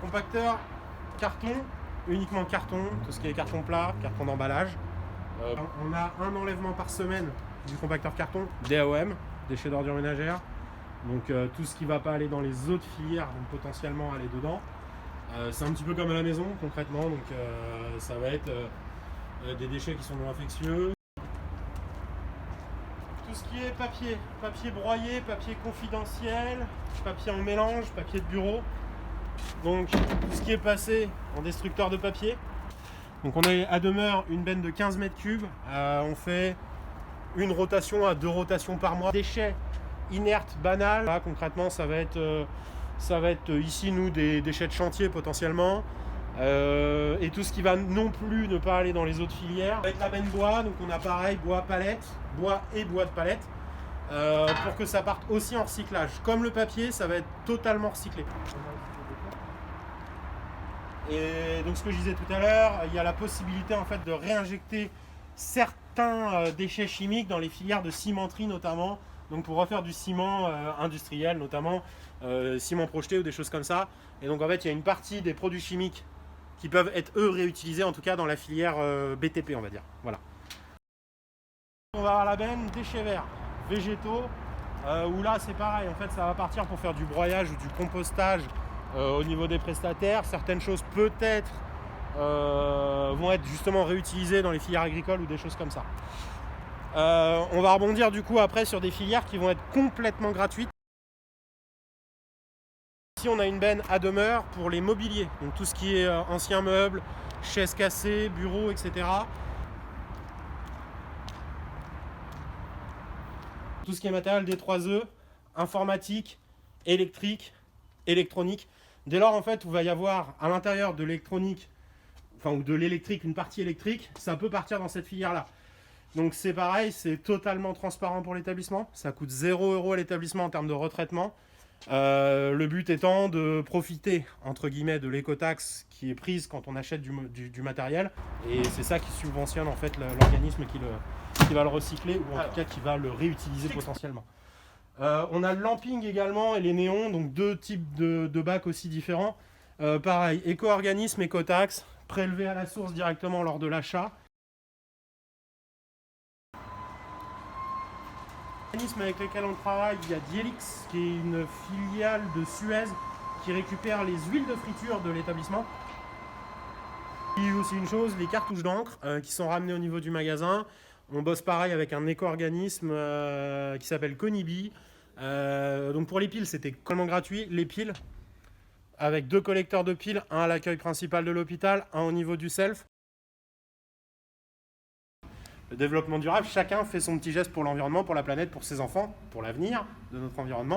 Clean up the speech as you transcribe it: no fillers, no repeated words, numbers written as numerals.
Compacteur carton, uniquement carton, tout ce qui est carton plat, carton d'emballage. On a un enlèvement par semaine du compacteur carton, DAOM, déchets d'ordures ménagères. Donc tout ce qui ne va pas aller dans les autres filières vont potentiellement aller dedans. C'est un petit peu comme à la maison concrètement, donc ça va être des déchets qui sont non infectieux. Tout ce qui est papier, papier broyé, papier confidentiel, papier en mélange, papier de bureau. Donc tout ce qui est passé en destructeur de papier. Donc on a à demeure une benne de 15 mètres cubes. On fait une rotation à 2 rotations par mois. Déchets inertes, banals. Là, concrètement, ça va être ici, nous, des déchets de chantier potentiellement. Et tout ce qui va non plus ne pas aller dans les autres filières. Avec la benne bois, donc on a pareil, bois palette, bois et bois de palette. Pour que ça parte aussi en recyclage. Comme le papier, ça va être totalement recyclé. Et donc ce que je disais tout à l'heure, il y a la possibilité en fait de réinjecter certains déchets chimiques dans les filières de cimenterie notamment, donc pour refaire du ciment industriel notamment, ciment projeté ou des choses comme ça. Et donc en fait il y a une partie des produits chimiques qui peuvent être eux réutilisés en tout cas dans la filière BTP on va dire. Voilà. On va avoir la benne déchets verts, végétaux, où là c'est pareil, en fait ça va partir pour faire du broyage ou du compostage au niveau des prestataires. Certaines choses peut-être vont être justement réutilisées dans les filières agricoles ou des choses comme ça. On va rebondir du coup après sur des filières qui vont être complètement gratuites. Ici on a une benne à demeure pour les mobiliers, donc tout ce qui est anciens meubles, chaises cassées, bureaux, etc. Tout ce qui est matériel des 3E, informatique, électrique, électronique. Dès lors en fait où il va y avoir à l'intérieur de l'électronique, enfin ou de l'électrique, une partie électrique, ça peut partir dans cette filière là. Donc c'est pareil, c'est totalement transparent pour l'établissement, ça coûte 0 € à l'établissement en termes de retraitement. Le but étant de profiter entre guillemets de l'écotaxe qui est prise quand on achète du matériel, et c'est ça qui subventionne en fait l'organisme qui va le recycler ou en tout cas qui va le réutiliser potentiellement. On a le lamping également et les néons, donc deux types de bacs aussi différents. Pareil, éco-organisme, écotaxe, prélevé à la source directement lors de l'achat. Avec lesquels on travaille, il y a Dielix qui est une filiale de Suez qui récupère les huiles de friture de l'établissement. Il y a aussi une chose, les cartouches d'encre qui sont ramenées au niveau du magasin. On bosse pareil avec un éco-organisme qui s'appelle Conibi. Donc pour les piles, c'était complètement gratuit. Les piles, avec 2 collecteurs de piles, un à l'accueil principal de l'hôpital, un au niveau du self. Le développement durable, chacun fait son petit geste pour l'environnement, pour la planète, pour ses enfants, pour l'avenir de notre environnement.